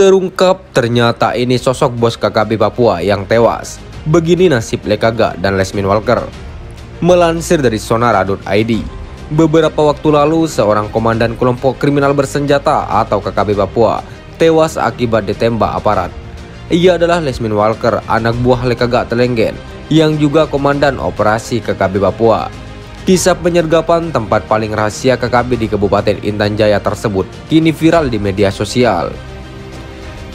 Terungkap ternyata ini sosok bos KKB Papua yang tewas. Begini nasib Lekaga dan Lesmin Walker. Melansir dari sonara.id, beberapa waktu lalu seorang komandan kelompok kriminal bersenjata atau KKB Papua tewas akibat ditembak aparat. Ia adalah Lesmin Walker, anak buah Lekaga Telenggen, yang juga komandan operasi KKB Papua. Kisah penyergapan tempat paling rahasia KKB di Kabupaten Intan Jaya tersebut kini viral di media sosial.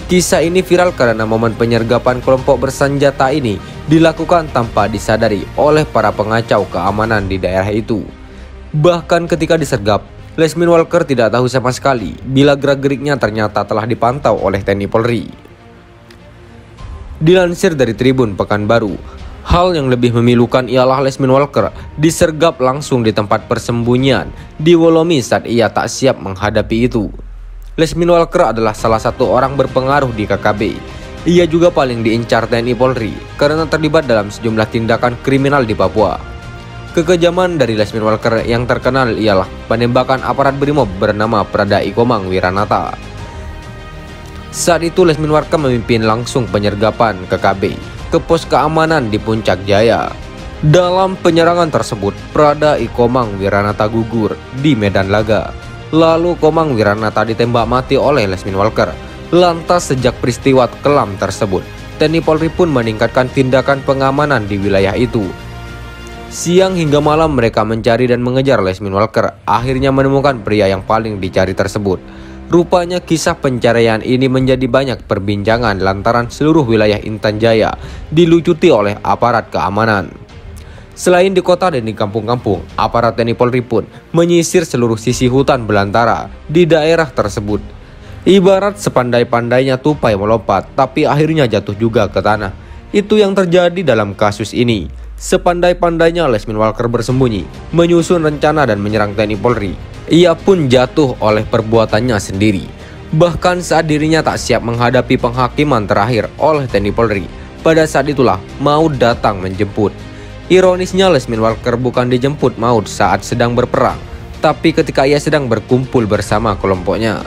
Kisah ini viral karena momen penyergapan kelompok bersenjata ini dilakukan tanpa disadari oleh para pengacau keamanan di daerah itu. Bahkan ketika disergap, Lesmin Walker tidak tahu sama sekali bila gerak-geriknya ternyata telah dipantau oleh TNI Polri. Dilansir dari Tribun Pekanbaru, hal yang lebih memilukan ialah Lesmin Walker disergap langsung di tempat persembunyian di Wolomi saat ia tak siap menghadapi itu. Lesmin Walker adalah salah satu orang berpengaruh di KKB. Ia juga paling diincar TNI Polri karena terlibat dalam sejumlah tindakan kriminal di Papua. Kekejaman dari Lesmin Walker yang terkenal ialah penembakan aparat Brimob bernama Prada Ikomang Wiranata. Saat itu Lesmin Walker memimpin langsung penyergapan KKB ke pos keamanan di Puncak Jaya. Dalam penyerangan tersebut, Prada Ikomang Wiranata gugur di medan laga. Lalu Komang Wiranata ditembak mati oleh Lesmin Walker. Lantas sejak peristiwa kelam tersebut, TNI Polri pun meningkatkan tindakan pengamanan di wilayah itu. Siang hingga malam mereka mencari dan mengejar Lesmin Walker. Akhirnya menemukan pria yang paling dicari tersebut. Rupanya kisah pencarian ini menjadi banyak perbincangan lantaran seluruh wilayah Intan Jaya dilucuti oleh aparat keamanan. Selain di kota dan di kampung-kampung, aparat TNI Polri pun menyisir seluruh sisi hutan belantara di daerah tersebut. Ibarat sepandai-pandainya tupai melompat, tapi akhirnya jatuh juga ke tanah. Itu yang terjadi dalam kasus ini. Sepandai-pandainya Lesmin Walker bersembunyi, menyusun rencana dan menyerang TNI Polri, ia pun jatuh oleh perbuatannya sendiri. Bahkan saat dirinya tak siap menghadapi penghakiman terakhir oleh TNI Polri, pada saat itulah maut datang menjemput. Ironisnya Lesmin Walker bukan dijemput maut saat sedang berperang, tapi ketika ia sedang berkumpul bersama kelompoknya.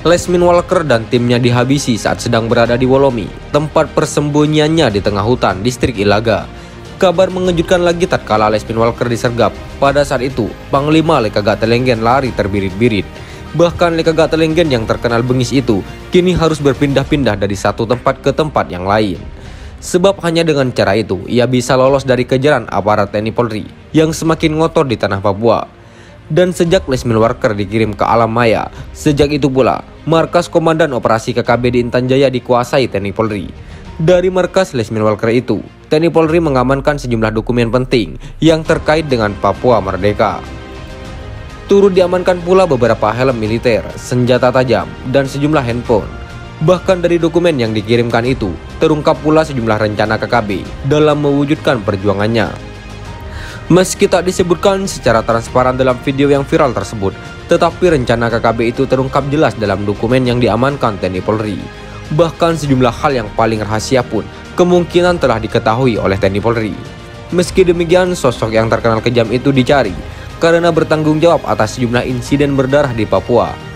Lesmin Walker dan timnya dihabisi saat sedang berada di Wolomi, tempat persembunyiannya di tengah hutan distrik Ilaga. Kabar mengejutkan lagi tatkala Lesmin Walker disergap. Pada saat itu, Panglima Lekaga Telenggen lari terbirit-birit. Bahkan Lekaga Telenggen yang terkenal bengis itu kini harus berpindah-pindah dari satu tempat ke tempat yang lain. Sebab hanya dengan cara itu, ia bisa lolos dari kejaran aparat TNI Polri yang semakin ngotor di tanah Papua. Dan sejak Lesmin Walker dikirim ke alam maya, sejak itu pula, markas Komandan Operasi KKB di Intan Jaya dikuasai TNI Polri. Dari markas Lesmin Walker itu, TNI Polri mengamankan sejumlah dokumen penting yang terkait dengan Papua Merdeka. Turut diamankan pula beberapa helm militer, senjata tajam, dan sejumlah handphone. Bahkan dari dokumen yang dikirimkan itu, terungkap pula sejumlah rencana KKB dalam mewujudkan perjuangannya. Meski tak disebutkan secara transparan dalam video yang viral tersebut, tetapi rencana KKB itu terungkap jelas dalam dokumen yang diamankan TNI Polri. Bahkan sejumlah hal yang paling rahasia pun kemungkinan telah diketahui oleh TNI Polri. Meski demikian, sosok yang terkenal kejam itu dicari karena bertanggung jawab atas sejumlah insiden berdarah di Papua.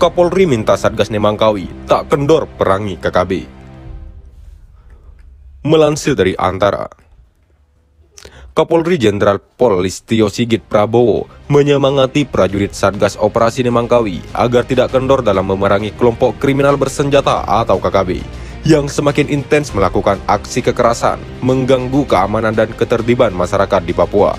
Kapolri minta Satgas Nemangkawi tak kendor perangi KKB. Melansir dari Antara, Kapolri Jenderal Pol Listio Sigit Prabowo menyemangati prajurit Satgas Operasi Nemangkawi agar tidak kendor dalam memerangi kelompok kriminal bersenjata atau KKB yang semakin intens melakukan aksi kekerasan, mengganggu keamanan dan ketertiban masyarakat di Papua.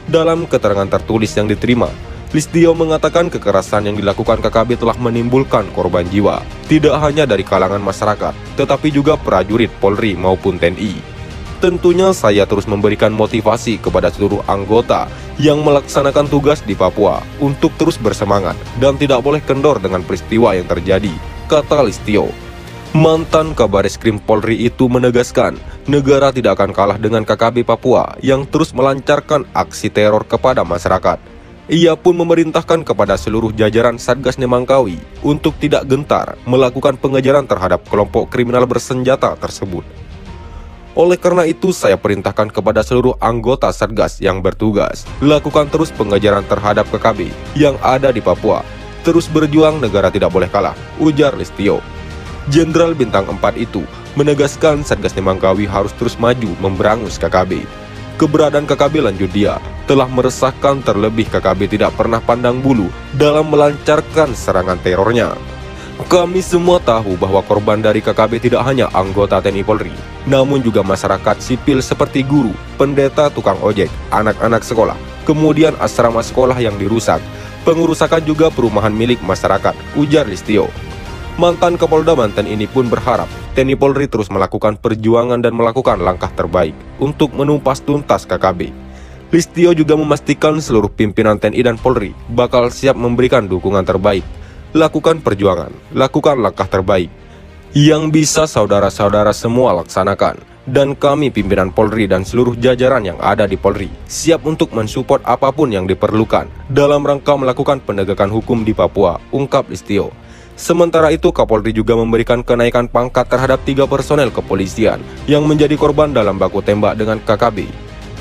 Dalam keterangan tertulis yang diterima, Listio mengatakan kekerasan yang dilakukan KKB telah menimbulkan korban jiwa, tidak hanya dari kalangan masyarakat, tetapi juga prajurit Polri maupun TNI. Tentunya saya terus memberikan motivasi kepada seluruh anggota yang melaksanakan tugas di Papua untuk terus bersemangat dan tidak boleh kendor dengan peristiwa yang terjadi, kata Listio. Mantan Kabareskrim Polri itu menegaskan, negara tidak akan kalah dengan KKB Papua yang terus melancarkan aksi teror kepada masyarakat. Ia pun memerintahkan kepada seluruh jajaran Satgas Nemangkawi untuk tidak gentar melakukan pengejaran terhadap kelompok kriminal bersenjata tersebut. Oleh karena itu, saya perintahkan kepada seluruh anggota Satgas yang bertugas, lakukan terus pengejaran terhadap KKB yang ada di Papua. Terus berjuang, negara tidak boleh kalah, ujar Listio. Jenderal Bintang 4 itu menegaskan Satgas Nemangkawi harus terus maju memberangus KKB. Keberadaan KKB, lanjut dia, telah meresahkan, terlebih KKB tidak pernah pandang bulu dalam melancarkan serangan terornya. Kami semua tahu bahwa korban dari KKB tidak hanya anggota TNI Polri, namun juga masyarakat sipil seperti guru, pendeta, tukang ojek, anak-anak sekolah, kemudian asrama sekolah yang dirusak, pengerusakan juga perumahan milik masyarakat, ujar Listio. Mantan Kapolda Banten ini pun berharap TNI Polri terus melakukan perjuangan dan melakukan langkah terbaik untuk menumpas tuntas KKB. Listio juga memastikan seluruh pimpinan TNI dan Polri bakal siap memberikan dukungan terbaik. Lakukan perjuangan, lakukan langkah terbaik yang bisa saudara-saudara semua laksanakan. Dan kami pimpinan Polri dan seluruh jajaran yang ada di Polri siap untuk mensupport apapun yang diperlukan dalam rangka melakukan penegakan hukum di Papua, ungkap Listio. Sementara itu, Kapolri juga memberikan kenaikan pangkat terhadap 3 personel kepolisian yang menjadi korban dalam baku tembak dengan KKB.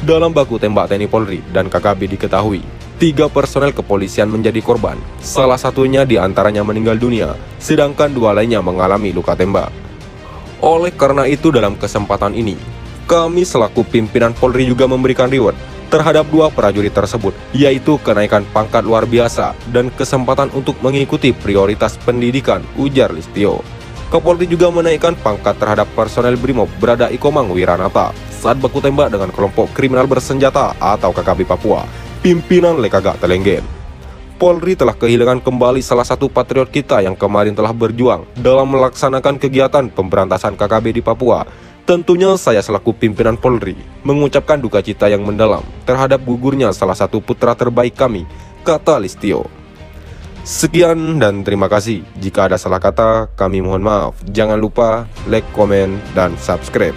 Dalam baku tembak TNI Polri dan KKB diketahui 3 personel kepolisian menjadi korban, salah satunya diantaranya meninggal dunia, sedangkan 2 lainnya mengalami luka tembak. Oleh karena itu, dalam kesempatan ini, kami selaku pimpinan Polri juga memberikan reward terhadap 2 prajurit tersebut, yaitu kenaikan pangkat luar biasa dan kesempatan untuk mengikuti prioritas pendidikan, ujar Listio. Kapolri juga menaikkan pangkat terhadap personel Brimob Brada Ikomang Wiranata saat baku tembak dengan kelompok kriminal bersenjata atau KKB Papua, pimpinan Lekagak Telenggen. Polri telah kehilangan kembali salah satu patriot kita yang kemarin telah berjuang dalam melaksanakan kegiatan pemberantasan KKB di Papua. Tentunya saya selaku pimpinan Polri mengucapkan duka cita yang mendalam terhadap gugurnya salah satu putra terbaik kami, kata Listio. Sekian dan terima kasih. Jika ada salah kata, kami mohon maaf. Jangan lupa like, komen, dan subscribe.